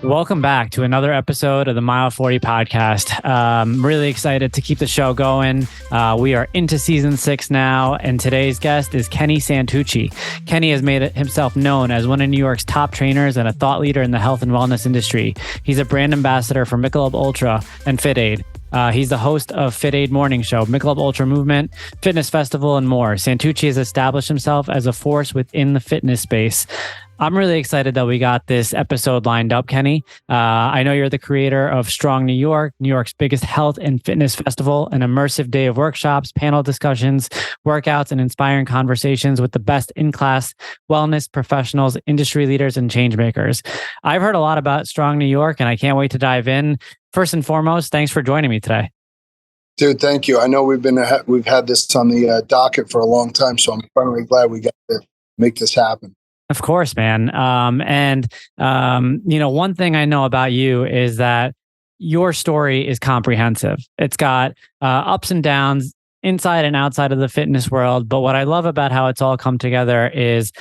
Welcome back to another episode of the Mile 40 podcast. Really excited to keep the show going. We are into season 6 now, and today's guest is Kenny Santucci. Kenny has made himself known as one of New York's top trainers and a thought leader in the health and wellness industry. He's a brand ambassador for Michelob Ultra and FitAid. He's the host of FitAid Morning Show, Michelob Ultra Movement, Fitness Festival, and more. Santucci has established himself as a force within the fitness space. I'm really excited that we got this episode lined up, Kenny. I know you're the creator of Strong New York, New York's biggest health and fitness festival, an immersive day of workshops, panel discussions, workouts, and inspiring conversations with the best in-class wellness professionals, industry leaders, and change makers. I've heard a lot about Strong New York, and I can't wait to dive in. First and foremost, thanks for joining me today. Dude, thank you. I know we've had this on the docket for a long time, so I'm finally glad we got to make this happen. Of course, man. One thing I know about you is that your story is comprehensive. It's got ups and downs inside and outside of the fitness world. But what I love about how it's all come together is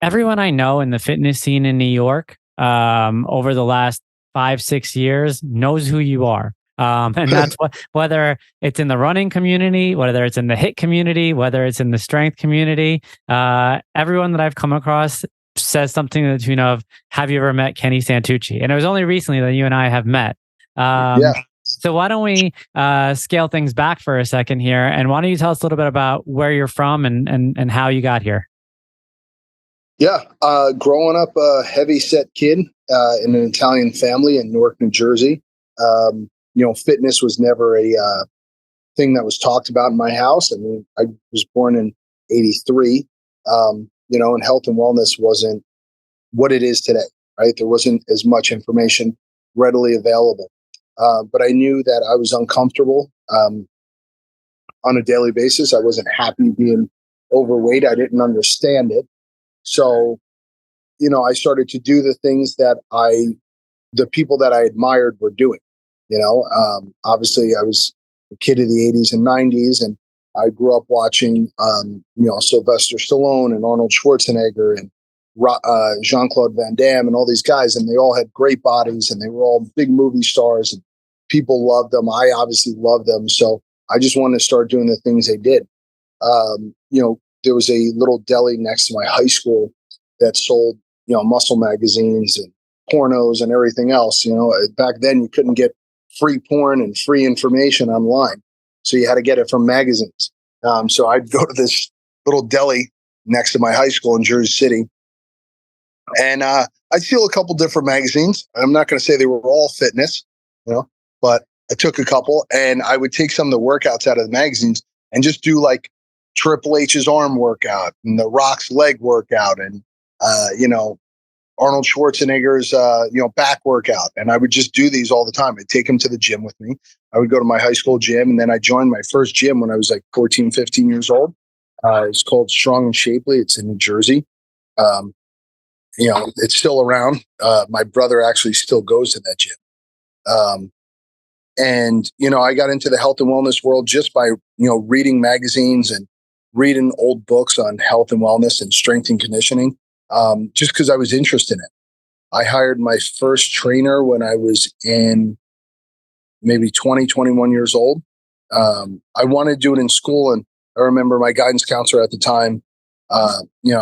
everyone I know in the fitness scene in New York over the last 5-6 years knows who you are. And that's whether it's in the running community, whether it's in the HIIT community, whether it's in the strength community, everyone that I've come across says something to the tune of, have you ever met Kenny Santucci? And it was only recently that you and I have met. So why don't we scale things back for a second here? And why don't you tell us a little bit about where you're from and how you got here? Yeah. Growing up a heavy set kid in an Italian family in Newark, New Jersey. Fitness was never a thing that was talked about in my house. I mean, I was born in 83, and health and wellness wasn't what it is today, right? There wasn't as much information readily available. But I knew that I was uncomfortable on a daily basis. I wasn't happy being overweight. I didn't understand it. So, I started to do the things that the people that I admired were doing. Obviously I was a kid of the 80s and 90s, and I grew up watching, Sylvester Stallone and Arnold Schwarzenegger and Jean-Claude Van Damme and all these guys, and they all had great bodies and they were all big movie stars and people loved them. I obviously loved them. So I just wanted to start doing the things they did. There was a little deli next to my high school that sold, muscle magazines and pornos and everything else. Back then you couldn't get free porn and free information online. So you had to get it from magazines. So I'd go to this little deli next to my high school in Jersey City. And I'd steal a couple different magazines. I'm not going to say they were all fitness, but I took a couple, and I would take some of the workouts out of the magazines and just do like Triple H's arm workout and The Rock's leg workout and, Arnold Schwarzenegger's, back workout. And I would just do these all the time. I'd take them to the gym with me. I would go to my high school gym, and then I joined my first gym when I was like 14, 15 years old. It's called Strong and Shapely. It's in New Jersey. It's still around. My brother actually still goes to that gym. I got into the health and wellness world just by, reading magazines and reading old books on health and wellness and strength and conditioning. Just because I was interested in it. I hired my first trainer when I was in maybe 20, 21 years old. I wanted to do it in school. And I remember my guidance counselor at the time, I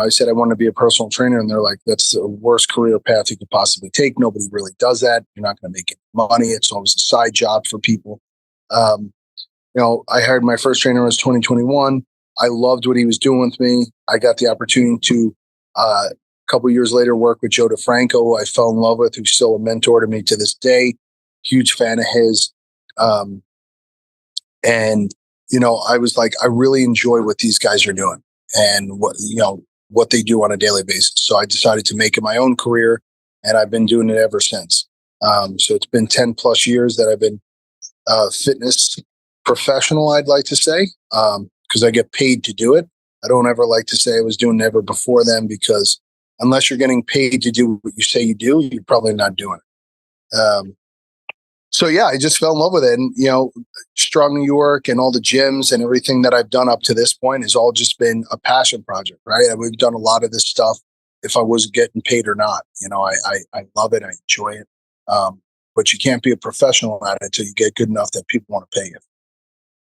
said I want to be a personal trainer. And they're like, that's the worst career path you could possibly take. Nobody really does that. You're not going to make any money. It's always a side job for people. I hired my first trainer when I was 2021. I loved what he was doing with me. I got the opportunity to a couple of years later work with Joe DeFranco, who I fell in love with, who's still a mentor to me to this day. Huge fan of his. I was like, I really enjoy what these guys are doing and what they do on a daily basis. So I decided to make it my own career, and I've been doing it ever since. So it's been 10 plus years that I've been fitness professional, I'd like to say, because I get paid to do it. I don't ever like to say I was doing it ever before then, because unless you're getting paid to do what you say you do, you're probably not doing it. I just fell in love with it. And, Strong New York and all the gyms and everything that I've done up to this point has all just been a passion project, right? And we've done a lot of this stuff if I wasn't getting paid or not. I love it. I enjoy it. But you can't be a professional at it until you get good enough that people want to pay you.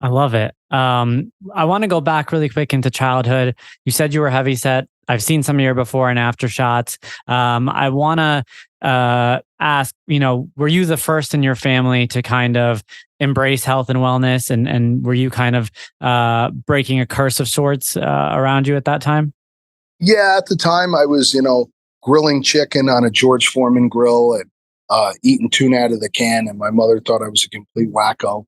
I love it. I want to go back really quick into childhood. You said you were heavy set. I've seen some of your before and after shots. I want to ask, were you the first in your family to kind of embrace health and wellness? And were you kind of breaking a curse of sorts around you at that time? Yeah, at the time I was, grilling chicken on a George Foreman grill and eating tuna out of the can. And my mother thought I was a complete wacko.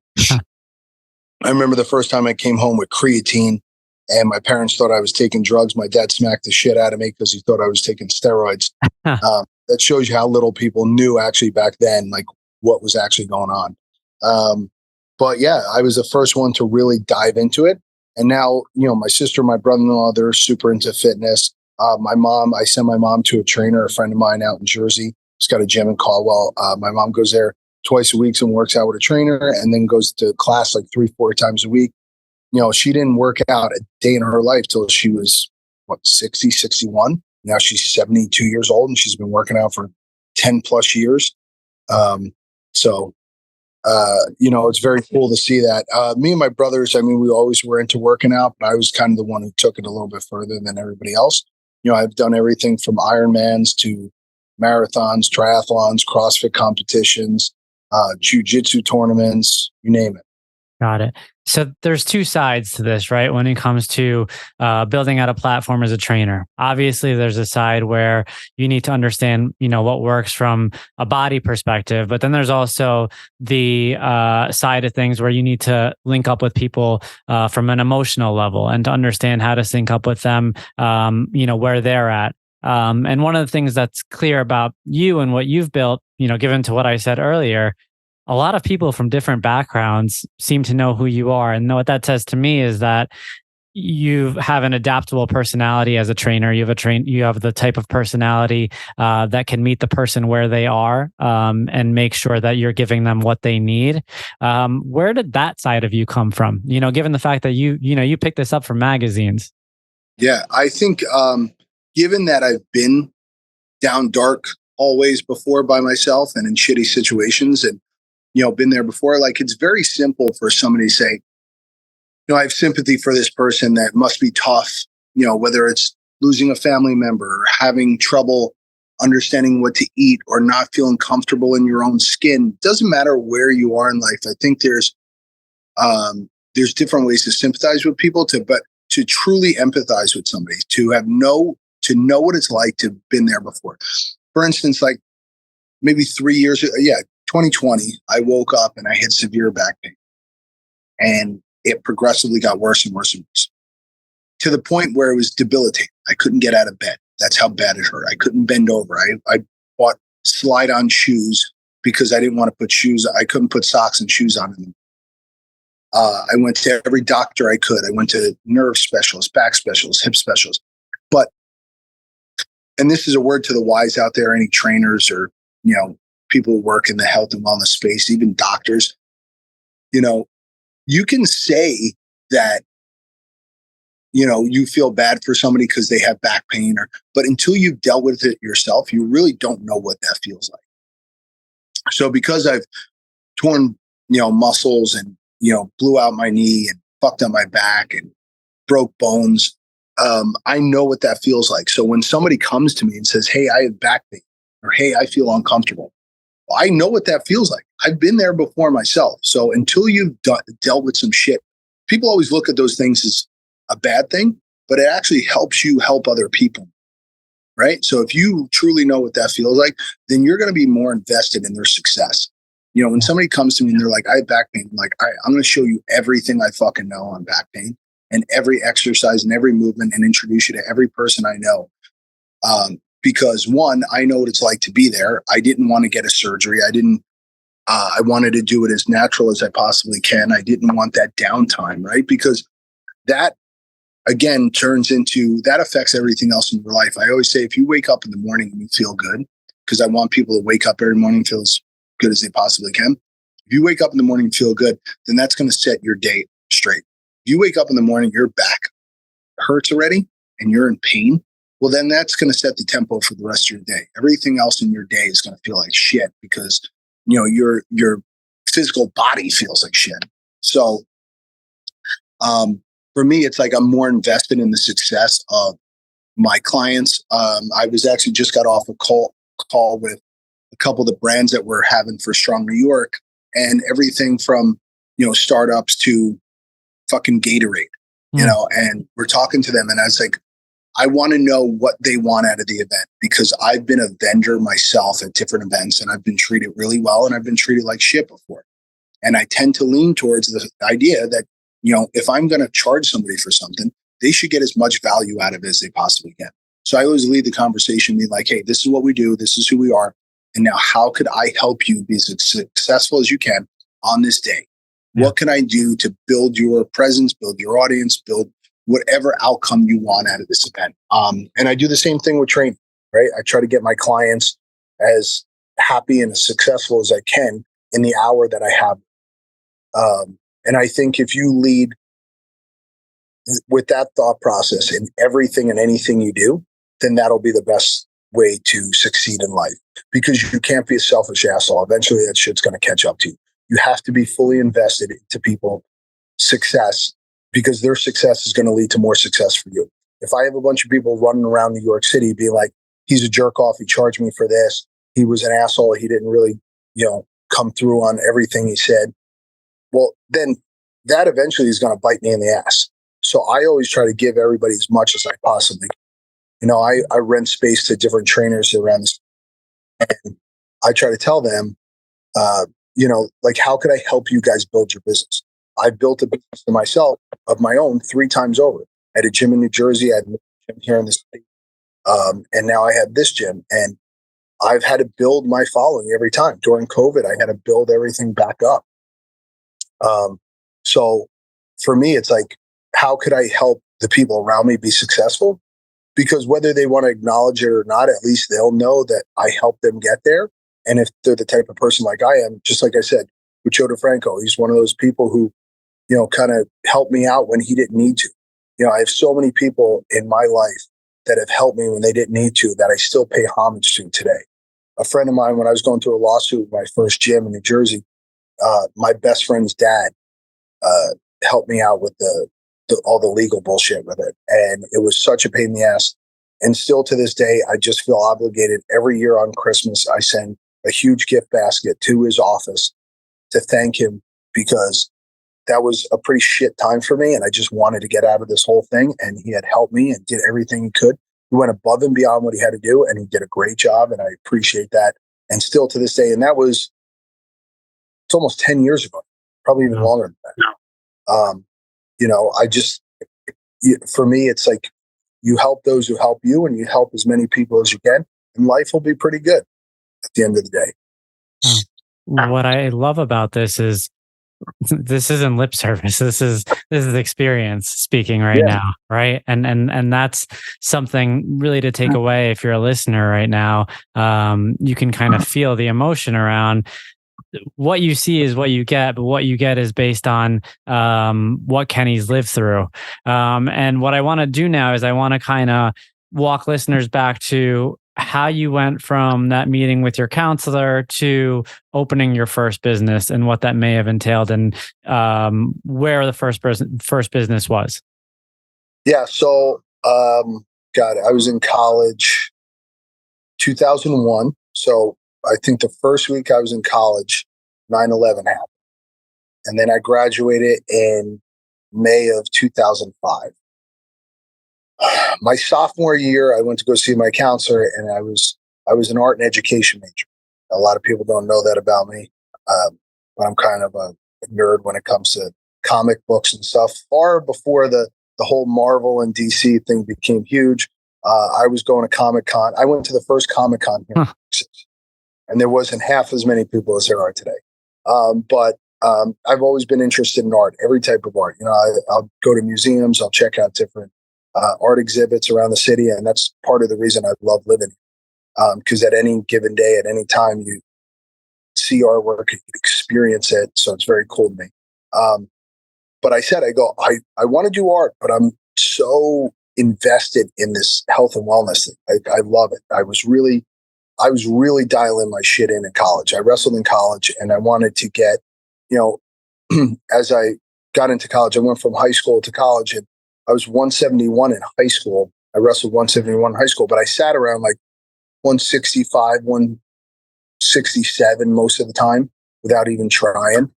I remember the first time I came home with creatine and my parents thought I was taking drugs. My dad smacked the shit out of me because he thought I was taking steroids. That shows you how little people knew actually back then, like what was actually going on. But yeah, I was the first one to really dive into it. And now, my sister, my brother-in-law, they're super into fitness. My mom, I send my mom to a trainer, a friend of mine out in Jersey. She's got a gym in Caldwell. My mom goes there twice a week and works out with a trainer and then goes to class like 3-4 times a week. She didn't work out a day in her life till she was 60, 61. Now she's 72 years old and she's been working out for 10 plus years. It's very cool to see that. Me and my brothers, we always were into working out, but I was kind of the one who took it a little bit further than everybody else. I've done everything from Ironmans to marathons, triathlons, CrossFit competitions, jiu-jitsu tournaments, you name it. Got it. So there's two sides to this, right? When it comes to building out a platform as a trainer, obviously there's a side where you need to understand, what works from a body perspective, but then there's also the side of things where you need to link up with people from an emotional level and to understand how to sync up with them, where they're at. And one of the things that's clear about you and what you've built, given to what I said earlier, a lot of people from different backgrounds seem to know who you are. And what that says to me is that you have an adaptable personality as a trainer. You have the type of personality that can meet the person where they are and make sure that you're giving them what they need. Where did that side of you come from? Given the fact that you picked this up from magazines. Yeah, I think given that I've been down dark hallways before by myself and in shitty situations and been there before. Like, it's very simple for somebody to say, I have sympathy for this person that must be tough, whether it's losing a family member or having trouble understanding what to eat or not feeling comfortable in your own skin. Doesn't matter where you are in life. I think there's different ways to sympathize with people but to truly empathize with somebody, to know what it's like to have been there before. For instance, like maybe 3 years, 2020, I woke up and I had severe back pain and it progressively got worse and worse and worse to the point where it was debilitating. I couldn't get out of bed. That's how bad it hurt. I couldn't bend over. I bought slide-on shoes because I didn't want to put shoes. I couldn't put socks and shoes on them. I went to every doctor I could. I went to nerve specialists, back specialists, hip specialists. And this is a word to the wise out there, any trainers or, people who work in the health and wellness space, even doctors, you can say that, you feel bad for somebody because they have back pain but until you've dealt with it yourself, you really don't know what that feels like. So because I've torn, muscles and, blew out my knee and fucked up my back and broke bones, I know what that feels like. So when somebody comes to me and says, hey, I have back pain or, hey, I feel uncomfortable, I know what that feels like. I've been there before myself. So until you've dealt with some shit, people always look at those things as a bad thing, but it actually helps you help other people. Right. So if you truly know what that feels like, then you're going to be more invested in their success. When somebody comes to me and they're like, I have back pain, I'm like, all right, I'm going to show you everything I fucking know on back pain and every exercise and every movement and introduce you to every person I know. Because one, I know what it's like to be there. I didn't want to get a surgery. I wanted to do it as natural as I possibly can. I didn't want that downtime, right? Because that, again, that affects everything else in your life. I always say, if you wake up in the morning and you feel good, because I want people to wake up every morning and feel as good as they possibly can. If you wake up in the morning and feel good, then that's going to set your day straight. If you wake up in the morning, your back hurts already and you're in pain, well, then that's going to set the tempo for the rest of your day. Everything else in your day is going to feel like shit because, your physical body feels like shit. So, for me, it's like I'm more invested in the success of my clients. I was actually just got off a call with a couple of the brands that we're having for Strong New York, and everything from, startups to fucking Gatorade, and we're talking to them, and I was like, I want to know what they want out of the event, because I've been a vendor myself at different events, and I've been treated really well, and I've been treated like shit before. And I tend to lean towards the idea that, if I'm going to charge somebody for something, they should get as much value out of it as they possibly can. So I always lead the conversation being like, hey, this is what we do. This is who we are. And now how could I help you be as successful as you can on this day? Yeah. What can I do to build your presence, build your audience, build whatever outcome you want out of this event? And I do the same thing with training, right? I try to get my clients as happy and as successful as I can in the hour that I have. And I think if you lead with that thought process in everything and anything you do, then that'll be the best way to succeed in life, because you can't be a selfish asshole. Eventually that shit's going to catch up to you. You have to be fully invested into people's success, because their success is going to lead to more success for you. If I have a bunch of people running around New York City being like, he's a jerk off, he charged me for this, he was an asshole, he didn't really, come through on everything he said, well, then that eventually is going to bite me in the ass. So I always try to give everybody as much as I possibly can. I rent space to different trainers around this, and I try to tell them, like, how could I help you guys build your business? I built a business to myself of my own 3 times over. I had a gym in New Jersey. I had a gym here in the city. And now I have this gym, and I've had to build my following every time. During COVID, I had to build everything back up. So for me, it's like, how could I help the people around me be successful? Because whether they want to acknowledge it or not, at least they'll know that I helped them get there. And if they're the type of person like I am, just like I said, with Joe DeFranco, he's one of those people who, kind of helped me out when he didn't need to. I have so many people in my life that have helped me when they didn't need to, that I still pay homage to today. A friend of mine, when I was going through a lawsuit with my first gym in New Jersey, my best friend's dad helped me out with all the legal bullshit with it. And it was such a pain in the ass. And still to this day, I just feel obligated. Every year on Christmas, I send a huge gift basket to his office to thank him, because that was a pretty shit time for me. And I just wanted to get out of this whole thing. And he had helped me and did everything he could. He went above and beyond what he had to do. And he did a great job. And I appreciate that. And still to this day, and it's almost 10 years ago, probably even longer than that. For me, it's like, you help those who help you, and you help as many people as you can, and life will be pretty good at the end of the day. What I love about this is, this isn't lip service. This is experience speaking right now, right? And that's something really to take away if you're a listener right now. You can kind of feel the emotion around what you see is what you get, but what you get is based on what Kenny's lived through. And what I want to do now is I want to kind of walk listeners back to how you went from that meeting with your counselor to opening your first business, and what that may have entailed, and where the first business was. Yeah. So, I was in college 2001. So I think the first week I was in college, 9/11 happened. And then I graduated in May of 2005. My sophomore year, I went to go see my counselor, and I was an art and education major. A lot of people don't know that about me, but I'm kind of a nerd when it comes to comic books and stuff. Far before the whole Marvel and DC thing became huge, I was going to Comic-Con. I went to the first Comic-Con here in Texas, and there wasn't half as many people as there are today. But I've always been interested in art, every type of art. I'll go to museums, I'll check out different art exhibits around the city, and that's part of the reason I love living. Because at any given day, at any time, you see artwork, you experience it, so it's very cool to me. But I said, I want to do art, but I'm so invested in this health and wellness thing. I love it. I was really dialing my shit in college. I wrestled in college, and I wanted to get, as I got into college, I went from high school to college, and I was 171 in high school. I wrestled 171 in high school, but I sat around like 165, 167 most of the time without even trying.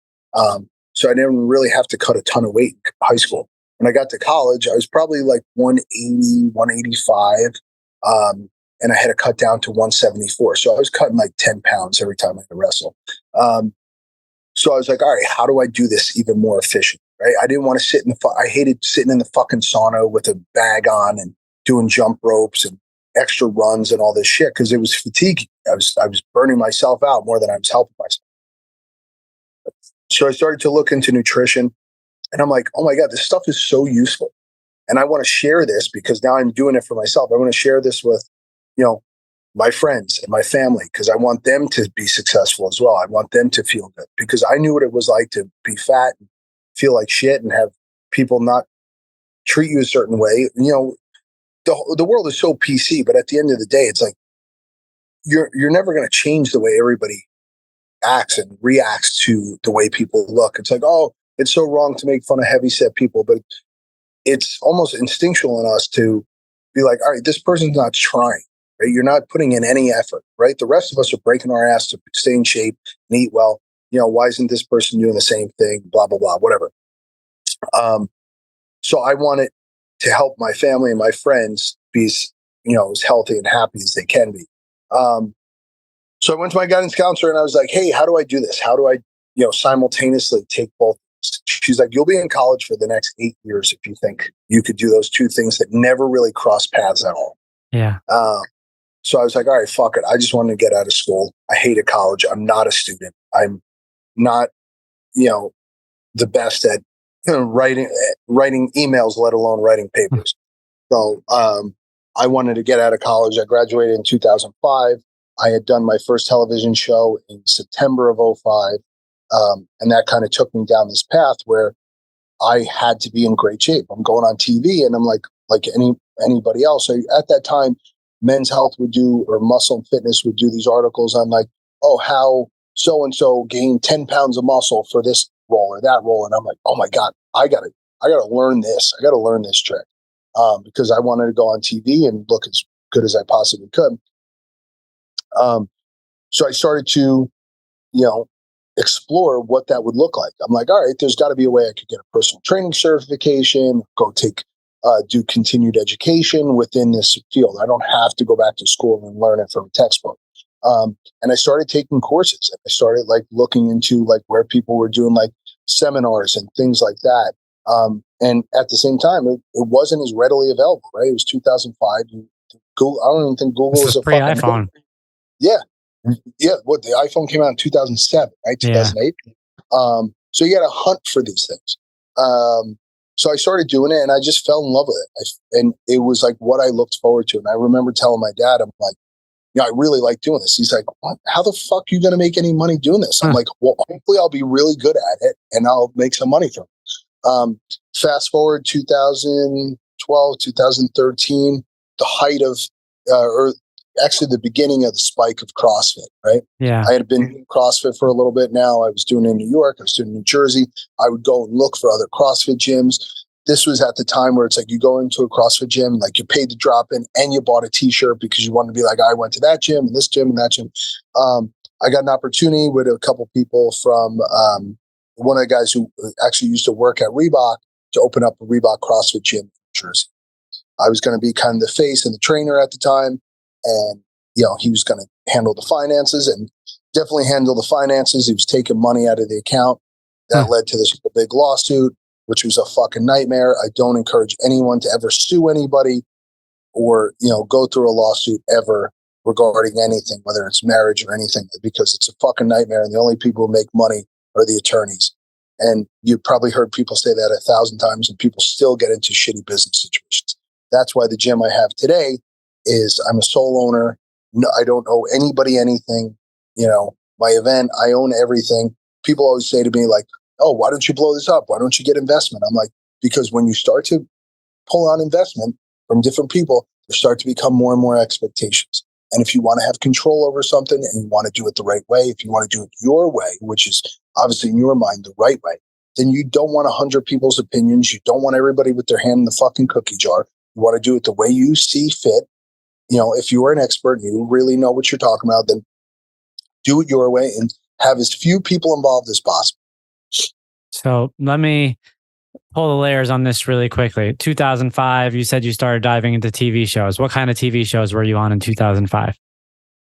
So I didn't really have to cut a ton of weight in high school. When I got to college, I was probably like 180, 185. And I had to cut down to 174. So I was cutting like 10 pounds every time I had to wrestle. So I was like, all right, how do I do this even more efficient? Right? I didn't want to sit I hated sitting in the fucking sauna with a bag on and doing jump ropes and extra runs and all this shit, because it was fatiguing. I was burning myself out more than I was helping myself. So I started to look into nutrition, and I'm like, oh my God, this stuff is so useful. And I want to share this because now I'm doing it for myself. I want to share this with, my friends and my family, because I want them to be successful as well. I want them to feel good, because I knew what it was like to be fat and feel like shit and have people not treat you a certain way. The world is so PC, but at the end of the day, it's like you're never going to change the way everybody acts and reacts to the way people look. It's like, oh, it's so wrong to make fun of heavyset people, but it's almost instinctual in us to be like, all right, this person's not trying, right? You're not putting in any effort, right? The rest of us are breaking our ass to stay in shape and eat well. Why isn't this person doing the same thing? Blah, blah, blah, whatever. So I wanted to help my family and my friends be, as healthy and happy as they can be. So I went to my guidance counselor and I was like, hey, how do I do this? How do I, simultaneously take both? She's like, you'll be in college for the next 8 years if you think you could do those two things that never really cross paths at all. Yeah. So I was like, all right, fuck it. I just wanted to get out of school. I hated college. I'm not a student. I'm not, the best at writing emails, let alone writing papers. So I wanted to get out of college. I graduated in 2005. I had done my first television show in September of 2005. And that kind of took me down this path where I had to be in great shape. I'm going on TV, and I'm like anybody else. So at that time, Men's Health would do, or Muscle and Fitness would do these articles on like, oh, how so-and-so gained 10 pounds of muscle for this role or that role. And I'm like, oh my God, I gotta learn this. I gotta learn this trick. Because I wanted to go on TV and look as good as I possibly could. So I started to, explore what that would look like. I'm like, all right, there's got to be a way I could get a personal training certification, go do continued education within this field. I don't have to go back to school and learn it from a textbook. And I started taking courses, and I started like looking into like where people were doing like seminars and things like that. And at the same time, it wasn't as readily available, right? It was 2005. Google, I don't even think Google was a pre-iPhone. Yeah. Yeah. What, the iPhone came out in 2007, right? 2008. Yeah. So you got to hunt for these things. So I started doing it, and I just fell in love with it. And it was like what I looked forward to. And I remember telling my dad, I'm like, I really like doing this. He's like, what? How the fuck are you going to make any money doing this? I'm like, well, hopefully I'll be really good at it and I'll make some money from it. Fast forward 2012, 2013, the height of, or actually the beginning of the spike of CrossFit, right? Yeah. I had been in CrossFit for a little bit now. I was doing it in New York. I was doing it in New Jersey. I would go and look for other CrossFit gyms. This was at the time where it's like you go into a CrossFit gym, like you paid to drop in and you bought a t-shirt because you wanted to be like, I went to that gym and this gym and that gym. I got an opportunity with a couple people from one of the guys who actually used to work at Reebok to open up a Reebok CrossFit gym in New Jersey. I was going to be kind of the face and the trainer at the time. And, he was going to handle the finances and definitely handle the finances. He was taking money out of the account. That led to this big lawsuit, which was a fucking nightmare. I don't encourage anyone to ever sue anybody or, go through a lawsuit ever regarding anything, whether it's marriage or anything, because it's a fucking nightmare. And the only people who make money are the attorneys. And you've probably heard people say that 1,000 times, and people still get into shitty business situations. That's why the gym I have today is I'm a sole owner. No, I don't owe anybody anything. My event, I own everything. People always say to me like, oh, why don't you blow this up? Why don't you get investment? I'm like, because when you start to pull on investment, from different people, there start to become more and more expectations. And if you want to have control over something and you want to do it the right way, if you want to do it your way, which is obviously in your mind the right way, then you don't want 100 people's opinions. You don't want everybody with their hand in the fucking cookie jar. You want to do it the way you see fit. If you are an expert and you really know what you're talking about, then do it your way and have as few people involved as possible. So let me pull the layers on this really quickly. 2005, you said you started diving into TV shows. What kind of TV shows were you on in 2005?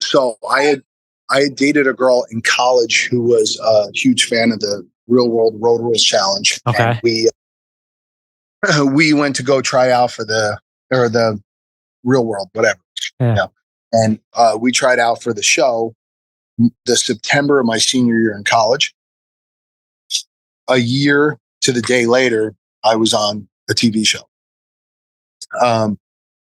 So I had dated a girl in college who was a huge fan of the Real World Road Rules Challenge. Okay. And we went to go try out for the Real World, whatever. Yeah. And we tried out for the show the September of my senior year in college. A year to the day later, I was on a TV show. I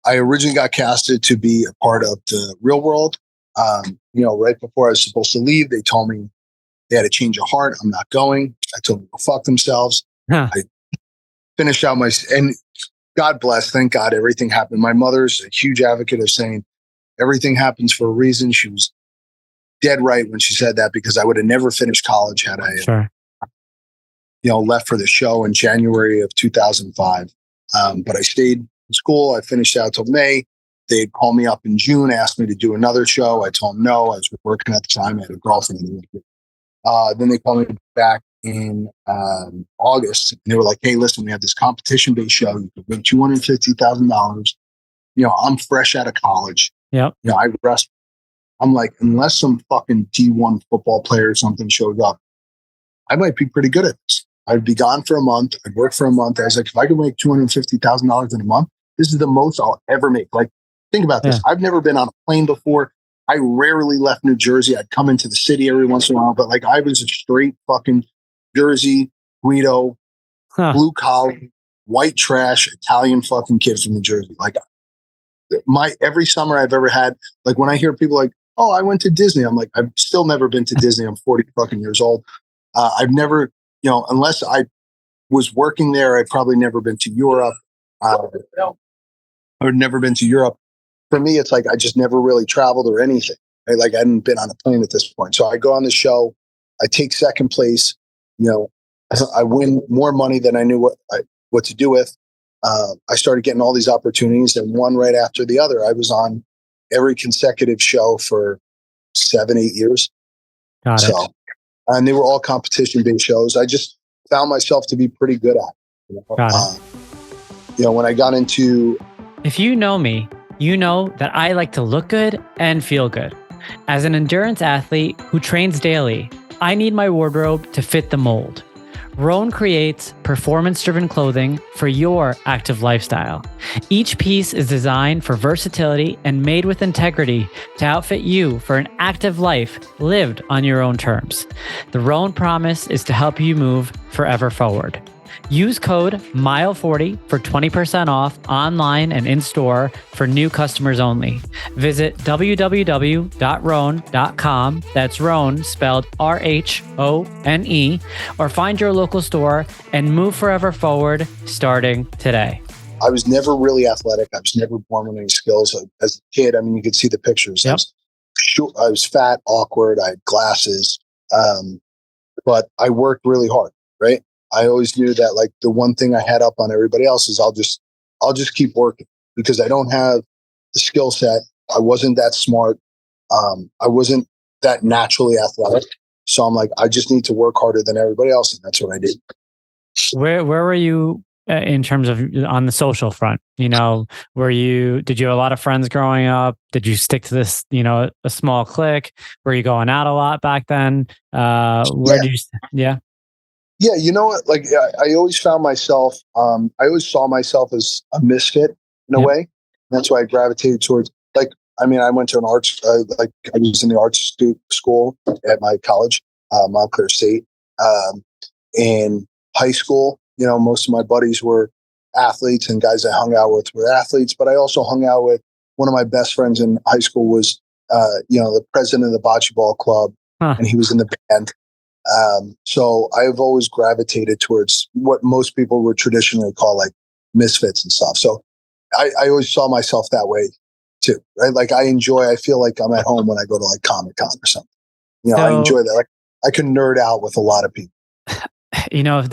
originally got casted to be a part of the Real World. Right before I was supposed to leave, they told me they had a change of heart. I'm not going. I told them to go fuck themselves. Huh. I finished out and God bless, thank God, everything happened. My mother's a huge advocate of saying everything happens for a reason. She was dead right when she said that, because I would have never finished college had I Sure. left for the show in January of 2005. But I stayed in school. I finished out till May. They'd call me up in June, asked me to do another show. I told them no. I was working at the time. I had a girlfriend. Then they called me back in August. And they were like, hey, listen, we have this competition-based show. You could win $250,000. I'm fresh out of college. Yep. I rest. I'm like, unless some fucking D1 football player or something showed up, I might be pretty good at this. I'd be gone for a month. I'd work for a month. I was like, if I could make $250,000 in a month, this is the most I'll ever make. Like, think about this. I've never been on a plane before. I rarely left New Jersey. I'd come into the city every once in a while, but like I was a straight fucking Jersey, Guido, blue collar, white trash, Italian fucking kid from New Jersey. Like every summer I've ever had, like when I hear people like, oh, I went to Disney. I'm like, I've still never been to Disney. I'm 40 fucking years old. I've never, unless I was working there, I'd probably never been to Europe. I've never been to Europe. For me, it's like I just never really traveled or anything. Right? Like I hadn't been on a plane at this point. So I go on the show. I take second place. I win more money than I knew what to do with. I started getting all these opportunities, and one right after the other. I was on every consecutive show for 7-8 years. Got it. And they were all competition-based shows. I just found myself to be pretty good at. Got it. When I got into... If you know me, you know that I like to look good and feel good. As an endurance athlete who trains daily, I need my wardrobe to fit the mold. Roan creates performance-driven clothing for your active lifestyle. Each piece is designed for versatility and made with integrity to outfit you for an active life lived on your own terms. The Roan promise is to help you move forever forward. Use code MILE40 for 20% off online and in-store for new customers only. Visit www.rhone.com, that's Rhone spelled RHONE, or find your local store and move forever forward starting today. I was never really athletic. I was never born with any skills. As a kid, you could see the pictures. Yep. I was fat, awkward. I had glasses, but I worked really hard, right? I always knew that like the one thing I had up on everybody else is I'll just keep working, because I don't have the skill set. I wasn't that smart. I wasn't that naturally athletic. So I'm like, I just need to work harder than everybody else. And that's what I did. Where were you in terms of on the social front? Did you have a lot of friends growing up? Did you stick to this, a small clique? Were you going out a lot back then? Yeah, you know what? Like, I always found myself, I always saw myself as a misfit in a way. That's why I gravitated towards, I went to an arts, I was in the arts school at my college, Montclair State. In high school, most of my buddies were athletes, and guys I hung out with were athletes, but I also hung out with one of my best friends in high school was, the president of the bocce ball club, and he was in the band. So I've always gravitated towards what most people would traditionally call like misfits and stuff. So I always saw myself that way too, right? Like I feel like I'm at home when I go to like Comic-Con or something. I enjoy that. Like I can nerd out with a lot of people.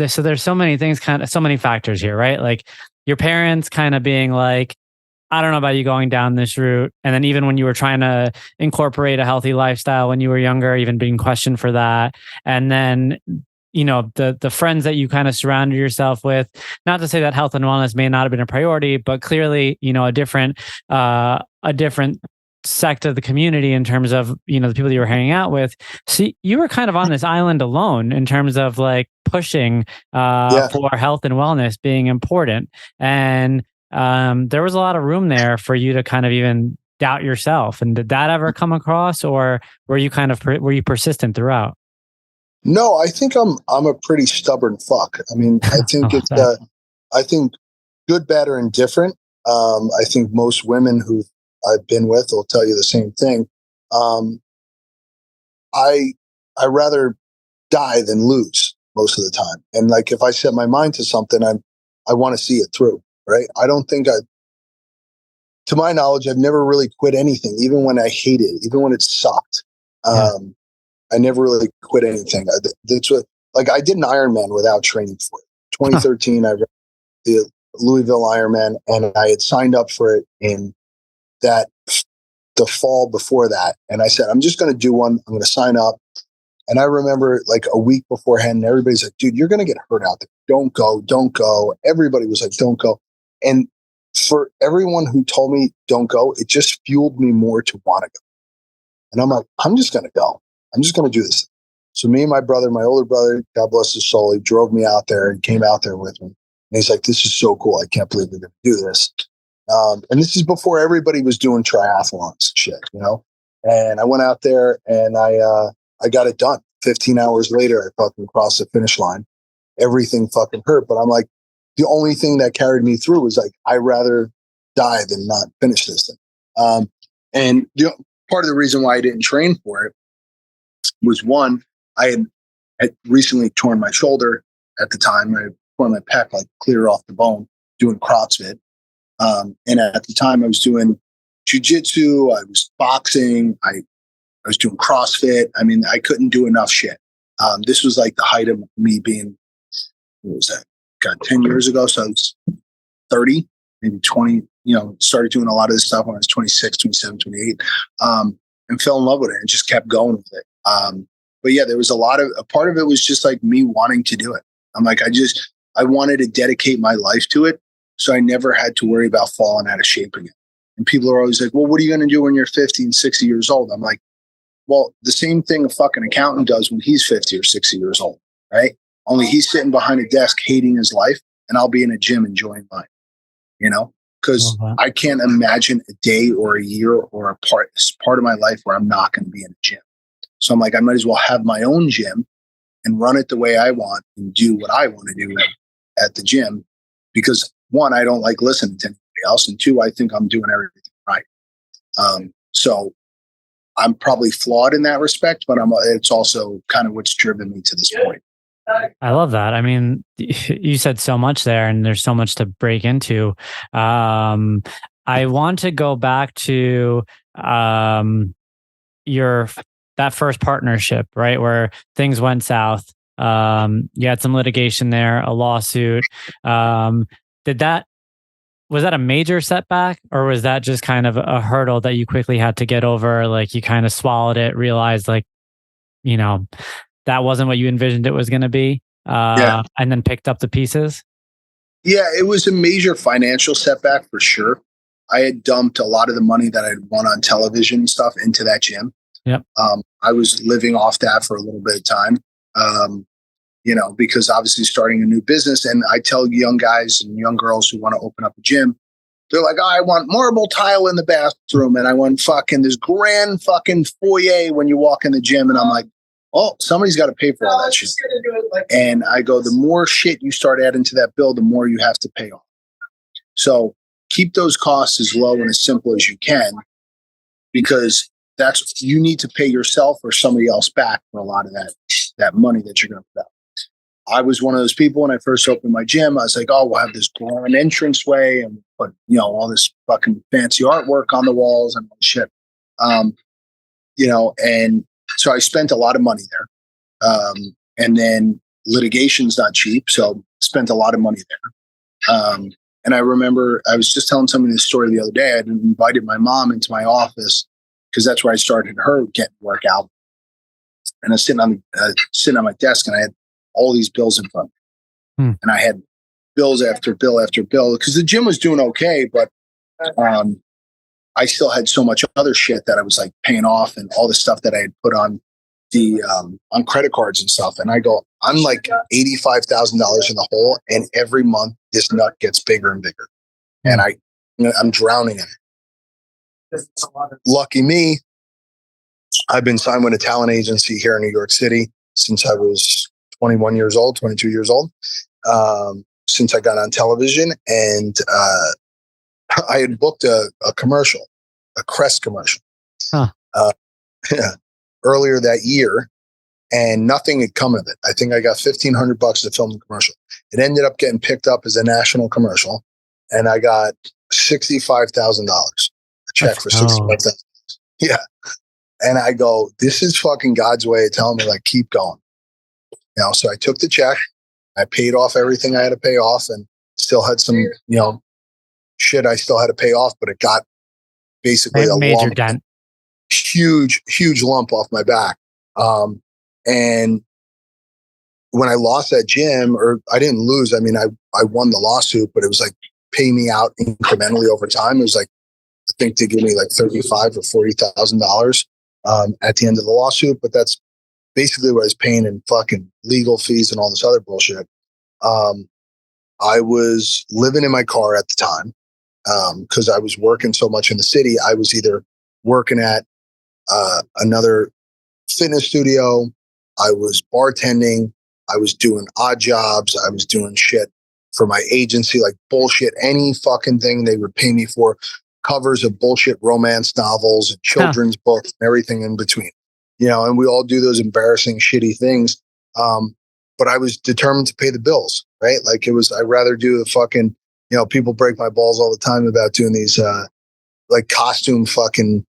So there's so many things, so many factors here, right? Like your parents kind of being like, I don't know about you going down this route. And then even when you were trying to incorporate a healthy lifestyle when you were younger, even being questioned for that. And then, the friends that you kind of surrounded yourself with, not to say that health and wellness may not have been a priority, but clearly, a different sect of the community in terms of, the people that you were hanging out with. So you were kind of on this island alone in terms of like pushing for health and wellness being important. And there was a lot of room there for you to kind of even doubt yourself. And did that ever come across, or were you were you persistent throughout? No, I think I'm a pretty stubborn fuck. I mean, I think it's I think good, bad, or indifferent. I think most women who I've been with will tell you the same thing. I rather die than lose most of the time. And like if I set my mind to something, I want to see it through. Right? I don't think to my knowledge, I've never really quit anything, even when I hated it, even when it sucked. I never really quit anything. That's what, like, I did an Ironman without training for it. 2013, I ran the Louisville Ironman, and I had signed up for it in the fall before that. And I said, I'm just going to do one. I'm going to sign up. And I remember like a week beforehand, everybody's like, dude, you're going to get hurt out there. Don't go, don't go. Everybody was like, don't go. And for everyone who told me don't go, it just fueled me more to want to go. And I'm like, I'm just going to go. I'm just going to do this. So me and my brother, my older brother, God bless his soul, he drove me out there and came out there with me. And he's like, this is so cool. I can't believe we're going to do this. And this is before everybody was doing triathlons and shit, And I went out there and I got it done. 15 hours later, I fucking crossed the finish line. Everything fucking hurt. But I'm like, the only thing that carried me through was like, I'd rather die than not finish this thing. And part of the reason why I didn't train for it was, one, I had recently torn my shoulder at the time. I tore my pec like clear off the bone doing CrossFit. And at the time I was doing jiu-jitsu, I was boxing, I was doing CrossFit. I mean, I couldn't do enough shit. This was like the height of me being, what was that? God, 10 years ago. So I was 30, maybe 20, started doing a lot of this stuff when I was 26, 27, 28, and fell in love with it and just kept going with it. But yeah, there was a part of it was just like me wanting to do it. I'm like, I wanted to dedicate my life to it. So I never had to worry about falling out of shape again. And people are always like, well, what are you going to do when you're 50 and 60 years old? I'm like, well, the same thing a fucking accountant does when he's 50 or 60 years old, right? Only he's sitting behind a desk hating his life, and I'll be in a gym enjoying mine, because I can't imagine a day or a year or a part of my life where I'm not going to be in a gym. So I'm like, I might as well have my own gym and run it the way I want and do what I want to do at the gym, because one, I don't like listening to anybody else, and two, I think I'm doing everything right. So I'm probably flawed in that respect, but it's also kind of what's driven me to this point. I love that. I mean, you said so much there, and there's so much to break into. I want to go back to that first partnership, right, where things went south. You had some litigation there, a lawsuit. Was that a major setback, or was that just kind of a hurdle that you quickly had to get over? Like you kind of swallowed it, realized like, that wasn't what you envisioned it was going to be, and then picked up the pieces? Yeah, it was a major financial setback for sure. I had dumped a lot of the money that I'd won on television and stuff into that gym. Yep. I was living off that for a little bit of time, because obviously starting a new business, and I tell young guys and young girls who want to open up a gym, they're like, oh, I want marble tile in the bathroom, and I want fucking this grand fucking foyer when you walk in the gym. And I'm like, oh, somebody's got to pay for all that shit. And I go, the more shit you start adding to that bill, the more you have to pay off. So keep those costs as low and as simple as you can, because you need to pay yourself or somebody else back for a lot of that money that you're going to put out. I was one of those people when I first opened my gym. I was like, oh, we'll have this grand entranceway and put, all this fucking fancy artwork on the walls and all this shit. And so I spent a lot of money there. And then litigation's not cheap. So spent a lot of money there. And I remember I was just telling somebody this story the other day. I had invited my mom into my office because that's where I started her getting workout. And I was sitting on my desk, and I had all these bills in front of me. And I had bills after bill after bill because the gym was doing okay, but I still had so much other shit that I was like paying off, and all the stuff that I had put on the on credit cards and stuff. And I go, I'm like $85,000 in the hole, and every month this nut gets bigger and bigger, and I'm drowning in it. Lucky me, I've been signed with a talent agency here in New York City since I was 22 years old, since I got on television. And I had booked a commercial, a Crest commercial, earlier that year, and nothing had come of it. I think I got $1,500 to film the commercial. It ended up getting picked up as a national commercial, and I got $65,000, a check for $65,000. Yeah. And I go, this is fucking God's way of telling me, like, keep going. So I took the check, I paid off everything I had to pay off, and still had some, shit I still had to pay off, but it got basically a major dent. Huge lump off my back. And when I lost that gym, or I didn't lose, I mean, I won the lawsuit, but it was like pay me out incrementally over time. It was like, I think they give me like $35,000 or $40,000 at the end of the lawsuit, but that's basically what I was paying in fucking legal fees and all this other bullshit. I was living in my car at the time because I was working so much in the city. I was either working at another fitness studio, I was bartending, I was doing odd jobs, I was doing shit for my agency, like bullshit, any fucking thing they would pay me for, covers of bullshit romance novels and children's books and everything in between. And we all do those embarrassing, shitty things. But I was determined to pay the bills, right? Like I'd rather do the fucking, people break my balls all the time about doing these, like costume fucking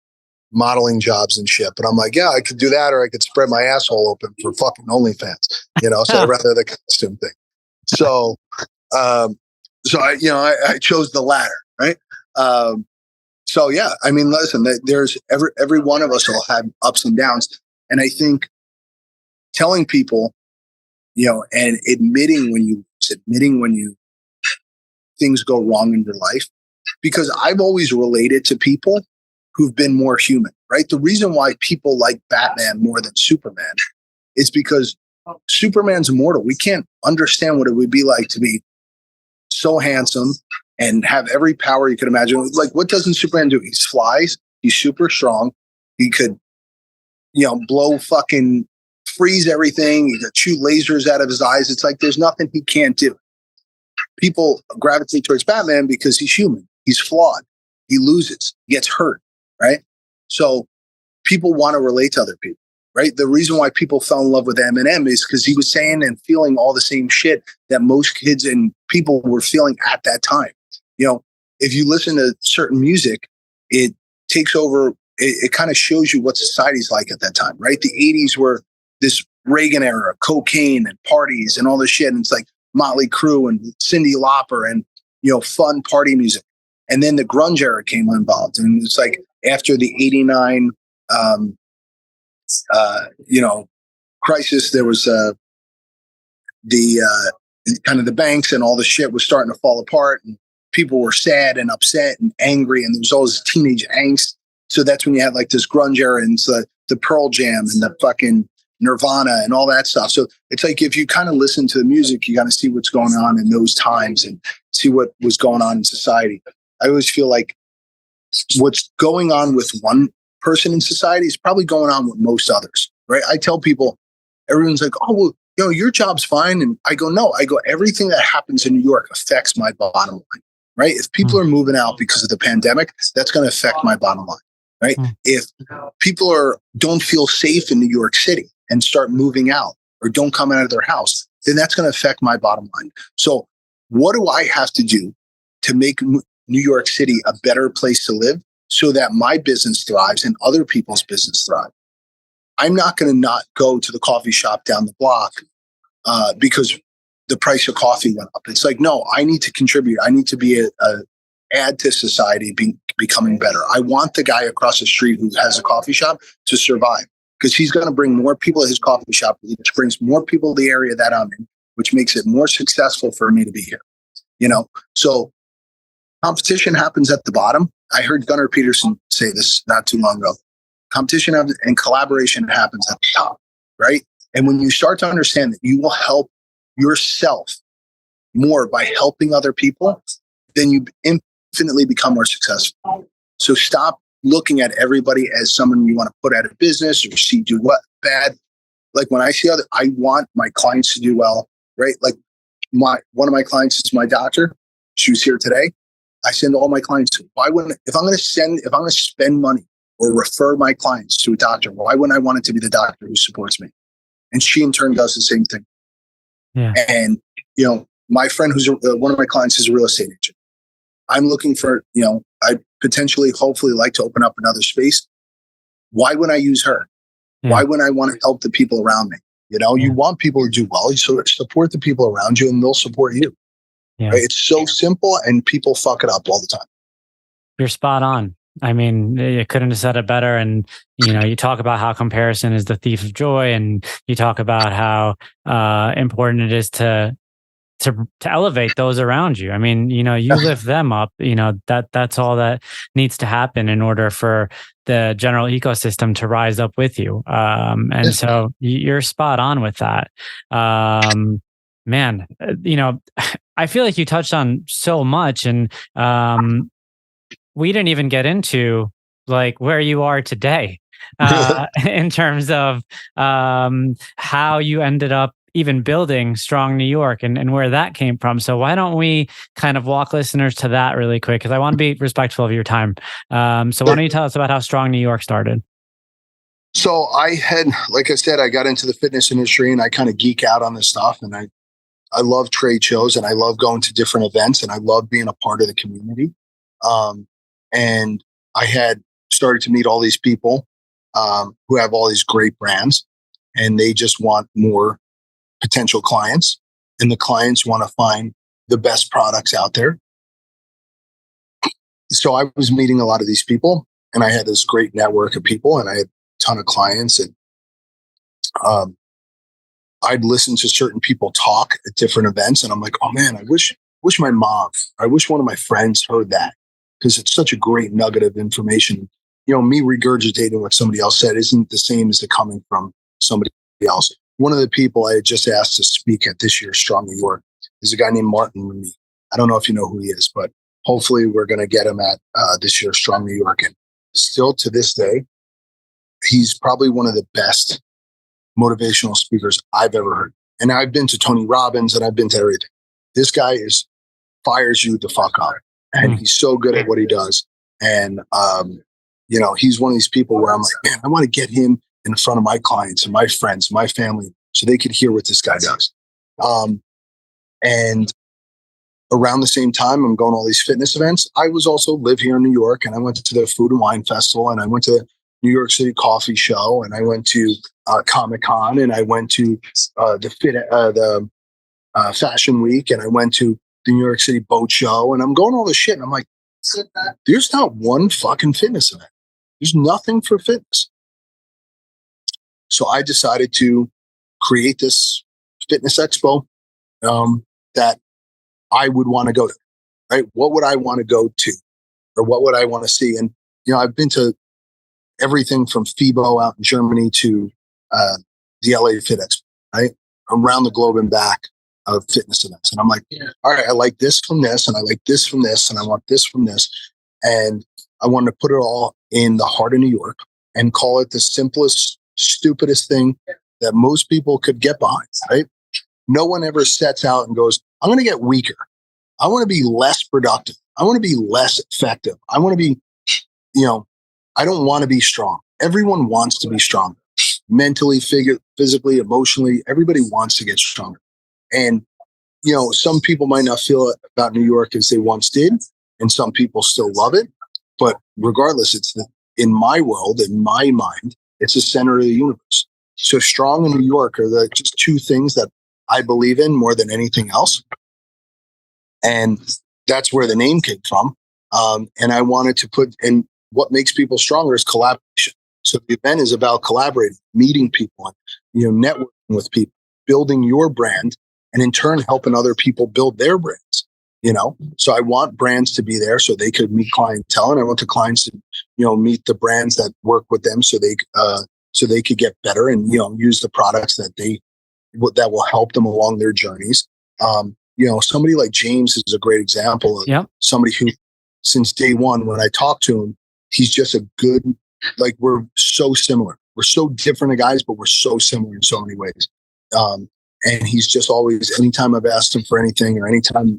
modeling jobs and shit. But I'm like, yeah, I could do that, or I could spread my asshole open for fucking OnlyFans, so I'd rather the costume thing. So I chose the latter, right? So yeah, I mean, listen, there's every one of us will have ups and downs. And I think telling people, and admitting when things go wrong in your life, because I've always related to people who've been more human, right? The reason why people like Batman more than Superman is because Superman's immortal. We can't understand what it would be like to be so handsome and have every power you could imagine. Like, what doesn't Superman do? He flies. He's super strong. He could, freeze everything. He could shoot lasers out of his eyes. It's like there's nothing he can't do. People gravitate towards Batman because he's human. He's flawed. He loses. He gets hurt, right? So people want to relate to other people, right? The reason why people fell in love with Eminem is because he was saying and feeling all the same shit that most kids and people were feeling at that time. If you listen to certain music, it takes over. It kind of shows you what society's like at that time, right? The 80s were this Reagan era, cocaine and parties and all this shit. And it's like Motley Crue and Cyndi Lauper and, fun party music. And then the grunge era came involved. And it's like after the 89, crisis, there was the kind of the banks and all the shit was starting to fall apart. And people were sad and upset and angry, and there was all this teenage angst. So that's when you had like this grunge era and the Pearl Jam and the fucking Nirvana and all that stuff. So it's like if you kind of listen to the music, you got to see what's going on in those times and see what was going on in society. I always feel like what's going on with one person in society is probably going on with most others, right? I tell people, everyone's like, oh, well, your job's fine. And I go, no, everything that happens in New York affects my bottom line. Right? If people are moving out because of the pandemic, that's going to affect my bottom line, right? If people don't feel safe in New York City and start moving out or don't come out of their house, then that's going to affect my bottom line. So what do I have to do to make New York City a better place to live so that my business thrives and other people's business thrive? I'm not going to not go to the coffee shop down the block because the price of coffee went up. It's like, no, I need to contribute. I need to be a add to society becoming better. I want the guy across the street who has a coffee shop to survive, because he's going to bring more people to his coffee shop, which brings more people to the area that I'm in, which makes it more successful for me to be here. So competition happens at the bottom. I heard Gunnar Peterson say this not too long ago. Competition and collaboration happens at the top, right? And when you start to understand that you will help yourself more by helping other people, then you infinitely become more successful. So stop looking at everybody as someone you want to put out of business or see do what bad. Like when I see I want my clients to do well, right? Like one of my clients is my doctor. She was here today. I send all my clients. Why wouldn't, if I'm going to spend money or refer my clients to a doctor, why wouldn't I want it to be the doctor who supports me? And she in turn does the same thing. Yeah. And, my friend who's one of my clients is a real estate agent. I'm looking for, I potentially, hopefully like to open up another space. Why wouldn't I use her? Yeah. Why wouldn't I want to help the people around me? You want people to do well. So support the people around you and they'll support you. Yeah. Right? It's so simple and people fuck it up all the time. You're spot on. I mean, you couldn't have said it better. And, you talk about how comparison is the thief of joy. And you talk about how important it is to elevate those around you. I mean, you lift them up, that's all that needs to happen in order for the general ecosystem to rise up with you. And so you're spot on with that. Man, I feel like you touched on so much, and we didn't even get into like where you are today in terms of how you ended up even building Strong New York and where that came from. So why don't we kind of walk listeners to that really quick? Because I want to be respectful of your time. So why don't you tell us about how Strong New York started? So like I said, I got into the fitness industry and I kind of geek out on this stuff. And I love trade shows and I love going to different events and I love being a part of the community. And I had started to meet all these people who have all these great brands and they just want more potential clients, and the clients want to find the best products out there. So I was meeting a lot of these people and I had this great network of people and I had a ton of clients, and I'd listen to certain people talk at different events and I'm like, oh man, I wish one of my friends heard that, because it's such a great nugget of information. Me regurgitating what somebody else said isn't the same as it coming from somebody else. One of the people I had just asked to speak at this year's Strong New York is a guy named Martin Rooney. I don't know if you know who he is, but hopefully we're going to get him at this year's Strong New York. And still to this day, he's probably one of the best motivational speakers I've ever heard. And I've been to Tony Robbins and I've been to everything. This guy fires you the fuck up. And he's so good at what he does. And, he's one of these people where I'm like, man, I want to get him in front of my clients and my friends, my family, so they could hear what this guy does. And around the same time, I'm going to all these fitness events. I was also live here in New York, and I went to the Food and Wine Festival, and I went to the New York City Coffee Show, and I went to Comic-Con, and I went to the Fashion Week, and I went to the New York City Boat Show, and I'm going all this shit, and I'm like, there's not one fucking fitness event. There's nothing for fitness. So I decided to create this fitness expo that I would want to go to, right? What would I want to go to, or what would I want to see? And, I've been to everything from FIBO out in Germany to the LA Fit Expo, right? Around the globe and back of fitness events. And I'm like, all right, I like this from this, and I like this from this, and I want this from this. And I wanted to put it all in the heart of New York and call it the simplest, stupidest thing that most people could get behind, right? No one ever sets out and goes, I'm going to get weaker. I want to be less productive. I want to be less effective. I want to be, I don't want to be strong. Everyone wants to be strong. Mentally, physically, emotionally, everybody wants to get stronger. And, some people might not feel about New York as they once did, and some people still love it. But regardless, in my world, in my mind, it's the center of the universe. So strong in New York are just two things that I believe in more than anything else. And that's where the name came from. And I wanted to and what makes people stronger is collaboration. So the event is about collaborating, meeting people, networking with people, building your brand, and in turn helping other people build their brands. So I want brands to be there so they could meet clientele, and I want the clients to, meet the brands that work with them so they could get better and, use the products that will help them along their journeys. Somebody like James is a great example of somebody who, since day one, when I talk to him, he's just a good, we're so similar. We're so different guys, but we're so similar in so many ways. And he's just always, anytime I've asked him for anything or anytime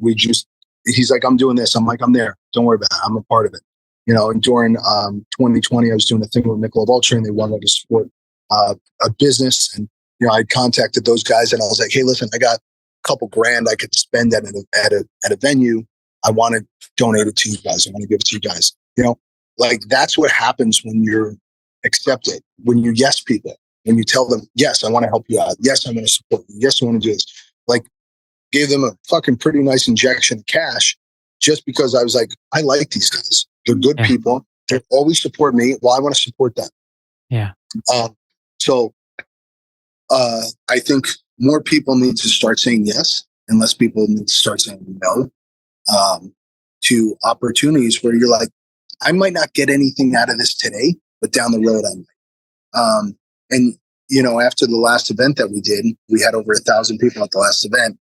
he's like, I'm doing this. I'm like, I'm there. Don't worry about it. I'm a part of it. And during 2020, I was doing a thing with Michelob Ultra, and they wanted to support a business. And, I contacted those guys, and I was like, hey, listen, I got a couple grand I could spend at a venue. I want to donate it to you guys. I want to give it to you guys. That's what happens when you're accepted, when you yes people. When you tell them, yes, I want to help you out. Yes, I'm going to support you. Yes, I want to do this. Gave them a fucking pretty nice injection of cash just because I was like, I like these guys. They're good people. They always support me. Well, I want to support them. Yeah. So I think more people need to start saying yes, and less people need to start saying no to opportunities where you're like, I might not get anything out of this today, but down the road I might. And, after the last event that we did, we had over 1,000 people at the last event.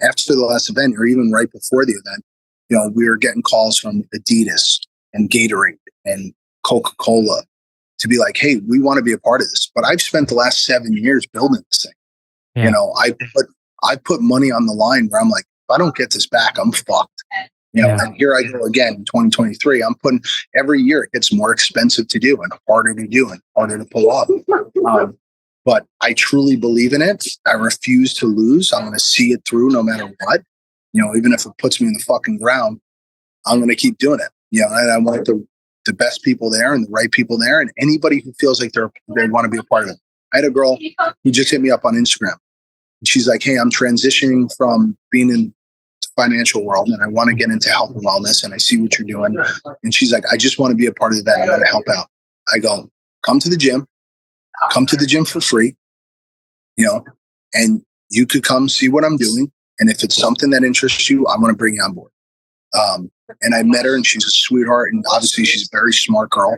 After the last event, or even right before the event, we were getting calls from Adidas and Gatorade and Coca-Cola to be like, hey, we want to be a part of this. But I've spent the last 7 years building this thing. Yeah. I put money on the line where I'm like, if I don't get this back, I'm fucked. And here I go again in 2023. I'm putting every year it gets more expensive to do and harder to do and harder to pull off. But I truly believe in it. I refuse to lose. I'm going to see it through no matter what. Even if it puts me in the fucking ground, I'm going to keep doing it. And I want the best people there and the right people there, and anybody who feels like they want to be a part of it. I had a girl who just hit me up on Instagram. She's like, hey, I'm transitioning from being in financial world and I want to get into health and wellness, and I see what you're doing. And she's like, I just want to be a part of that. I want to help out. I go, come to the gym for free, and you could come see what I'm doing. And if it's something that interests you, I want to bring you on board. And I met her, and she's a sweetheart. And obviously she's a very smart girl,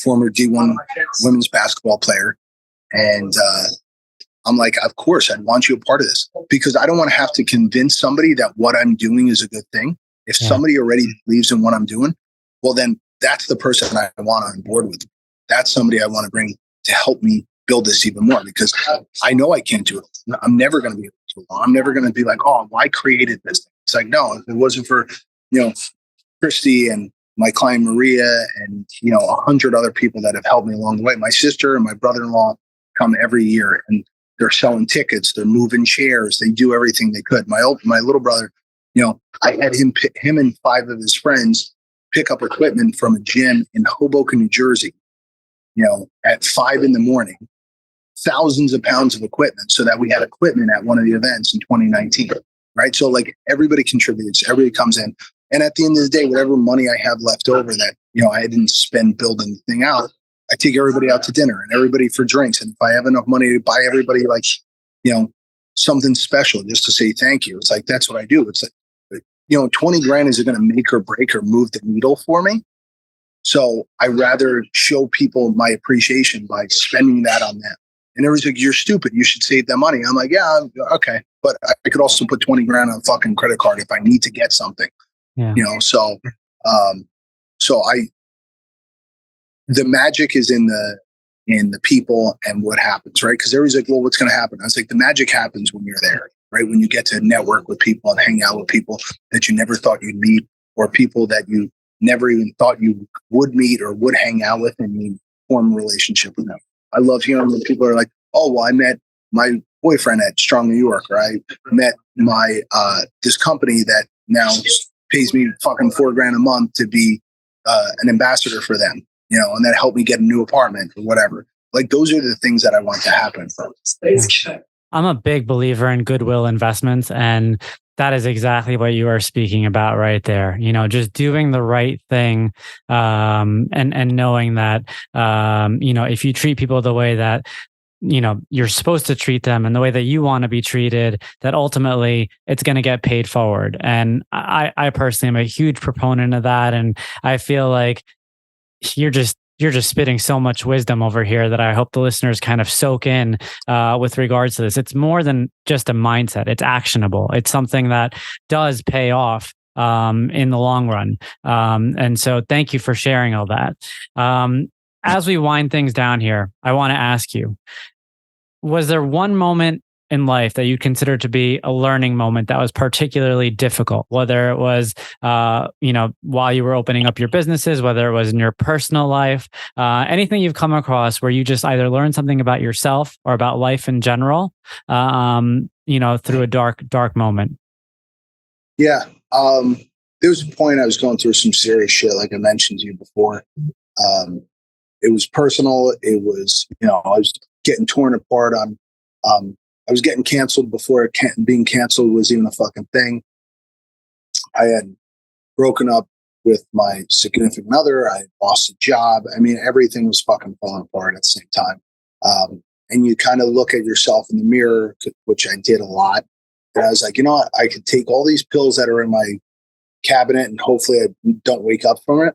former D1 women's basketball player. And, I'm like, of course, I'd want you a part of this, because I don't want to have to convince somebody that what I'm doing is a good thing. If somebody already believes in what I'm doing, well, then that's the person I want on board with. That's somebody I want to bring to help me build this even more, because I know I can't do it. I'm never going to be able to do it. I'm never going to be like, oh, well, I created this thing. It's like, no, if it wasn't for, Christy and my client Maria and, 100 other people that have helped me along the way. My sister and my brother-in-law come every year, and they're selling tickets. They're moving chairs. They do everything they could. My little brother, I had him and 5 of his friends pick up equipment from a gym in Hoboken, New Jersey, at 5 a.m, thousands of pounds of equipment, so that we had equipment at one of the events in 2019. Right. So everybody contributes, everybody comes in. And at the end of the day, whatever money I have left over that, I didn't spend building the thing out, I take everybody out to dinner and everybody for drinks. And if I have enough money to buy everybody something special just to say thank you, it's like, that's what I do. It's like, 20 grand isn't going to make or break or move the needle for me. So I rather show people my appreciation by spending that on them. And everybody's like, you're stupid. You should save that money. I'm like, yeah, okay. But I could also put 20 grand on a fucking credit card if I need to get something, so the magic is in the people and what happens, right? Because everybody's like, well, what's going to happen? I was like, the magic happens when you're there, right? When you get to network with people and hang out with people that you never thought you'd meet, or people that you never even thought you would meet or would hang out with, and you form a relationship with them. I love hearing when people are like, oh, well, I met my boyfriend at Strong New York, or I met my this company that now pays me fucking $4,000 a month to be an ambassador for them, and that helped me get a new apartment or whatever. Like, those are the things that I want to happen from. I'm a big believer in goodwill investments, and that is exactly what you are speaking about right there. Just doing the right thing, and knowing that, if you treat people the way that you're supposed to treat them and the way that you want to be treated, that ultimately it's going to get paid forward. And I personally am a huge proponent of that, and I feel like you're just spitting so much wisdom over here that I hope the listeners kind of soak in with regards to this. It's more than just a mindset. It's actionable. It's something that does pay off in the long run. And so thank you for sharing all that. As we wind things down here, I want to ask you, was there one moment in life that you consider to be a learning moment that was particularly difficult, whether it was, while you were opening up your businesses, whether it was in your personal life, anything you've come across where you just either learned something about yourself or about life in general, through a dark moment? Yeah. There was a point I was going through some serious shit, like I mentioned to you before. It was personal. It was, I was getting torn apart on, I was getting canceled before being canceled was even a fucking thing. I had broken up with my significant other. I lost a job. I mean, everything was fucking falling apart at the same time. And you kind of look at yourself in the mirror, which I did a lot. And I was like, what? I could take all these pills that are in my cabinet and hopefully I don't wake up from it.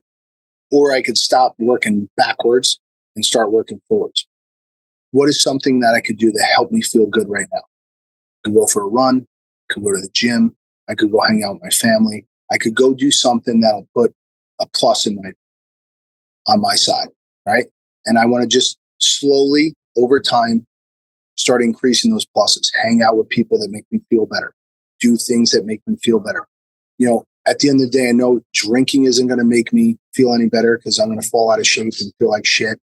Or I could stop working backwards and start working forwards. What is something that I could do to help me feel good right now? I could go for a run. I could go to the gym. I could go hang out with my family. I could go do something that'll put a plus on my side, right? And I want to just slowly, over time, start increasing those pluses. Hang out with people that make me feel better. Do things that make me feel better. At the end of the day, I know drinking isn't going to make me feel any better because I'm going to fall out of shape and feel like shit.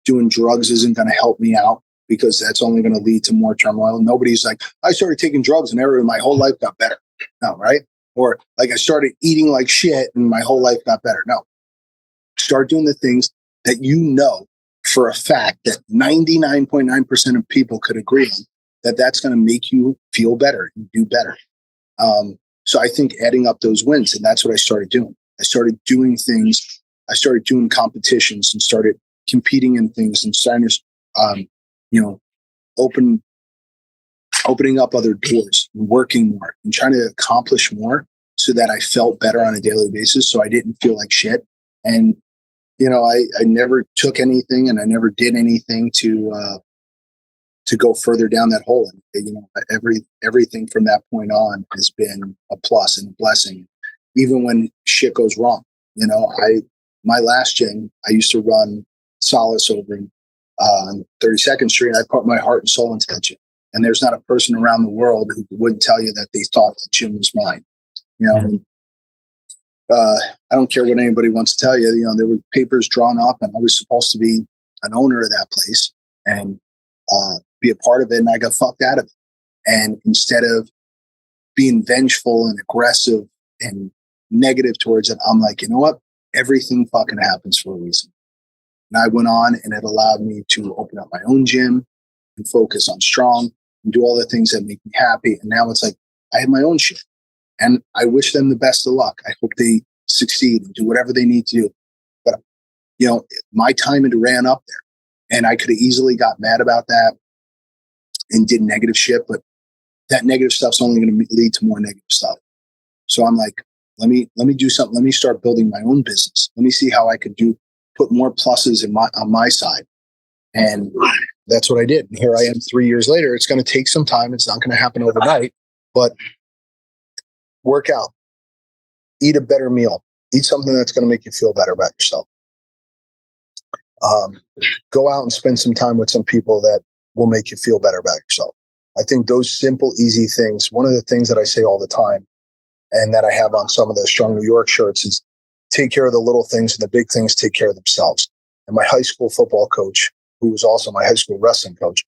Doing drugs isn't going to help me out because that's only going to lead to more turmoil. Nobody's like, I started taking drugs and my whole life got better. No, right? Or like I started eating like shit and my whole life got better. No. Start doing the things that for a fact that 99.9% of people could agree on, that's going to make you feel better and do better. So I think adding up those wins, and that's what I started doing. I started doing things. I started doing competitions and started competing in things and starting to, opening up other doors, and working more and trying to accomplish more so that I felt better on a daily basis. So I didn't feel like shit. And, I never took anything and I never did anything to go further down that hole. And, everything from that point on has been a plus and a blessing, even when shit goes wrong. My last gym, I used to run Solace over on 32nd Street. And I put my heart and soul into that gym. And there's not a person around the world who wouldn't tell you that they thought the gym was mine. I don't care what anybody wants to tell you. There were papers drawn up and I was supposed to be an owner of that place and be a part of it. And I got fucked out of it. And instead of being vengeful and aggressive and negative towards it, I'm like, you know what? Everything fucking happens for a reason. And I went on and it allowed me to open up my own gym and focus on strong and do all the things that make me happy. And now it's like, I have my own shit and I wish them the best of luck. I hope they succeed and do whatever they need to do. But, my time had ran up there and I could have easily got mad about that and did negative shit, but that negative stuff's only going to lead to more negative stuff. So I'm like, let me do something. Let me start building my own business. Let me see how I could put more pluses on my side. And that's what I did. And here I am 3 years later. It's going to take some time. It's not going to happen overnight, but work out, eat a better meal, eat something that's going to make you feel better about yourself. Go out and spend some time with some people that will make you feel better about yourself. I think those simple, easy things, one of the things that I say all the time and that I have on some of the Strong New York shirts is take care of the little things and the big things take care of themselves. And my high school football coach, who was also my high school wrestling coach,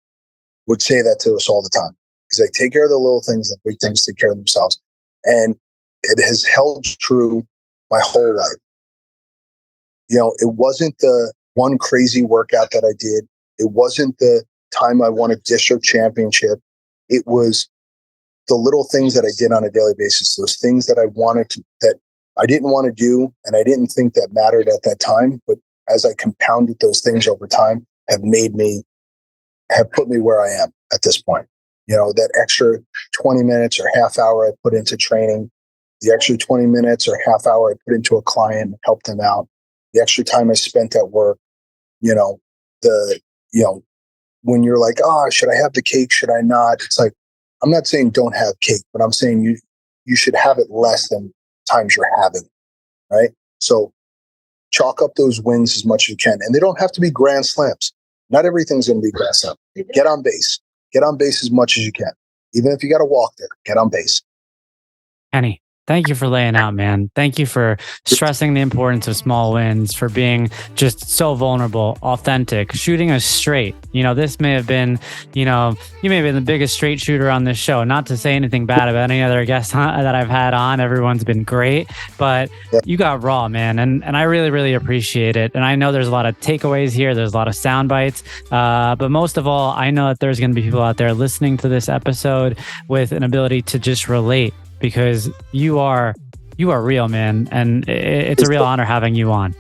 would say that to us all the time. Because I take care of the little things, the big things take care of themselves. And it has held true my whole life. It wasn't the one crazy workout that I did. It wasn't the time I won a district championship. It was the little things that I did on a daily basis, those things that that I didn't want to do, and I didn't think that mattered at that time. But as I compounded those things over time, have put me where I am at this point. That extra 20 minutes or half hour I put into training, the extra 20 minutes or half hour I put into a client and help them out, the extra time I spent at work, when you're like, oh, should I have the cake? Should I not? It's like, I'm not saying don't have cake, but I'm saying you should have it less than times you're having, right? So chalk up those wins as much as you can. And they don't have to be grand slams. Not everything's going to be grand slam. Get on base. Get on base as much as you can. Even if you got to walk there, get on base. Kenny, thank you for laying out, man. Thank you for stressing the importance of small wins, for being just so vulnerable, authentic, shooting us straight. This may have been, you may have been the biggest straight shooter on this show. Not to say anything bad about any other guests that I've had on. Everyone's been great, but you got raw, man. And I really, really appreciate it. And I know there's a lot of takeaways here. There's a lot of sound bites. But most of all, I know that there's going to be people out there listening to this episode with an ability to just relate, because you are real, man. And it's a real honor having you on.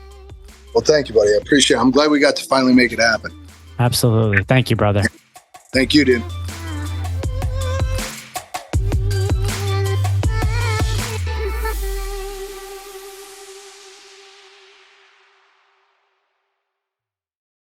Well, thank you, buddy. I appreciate it. I'm glad we got to finally make it happen. Absolutely. Thank you, brother. Thank you, dude.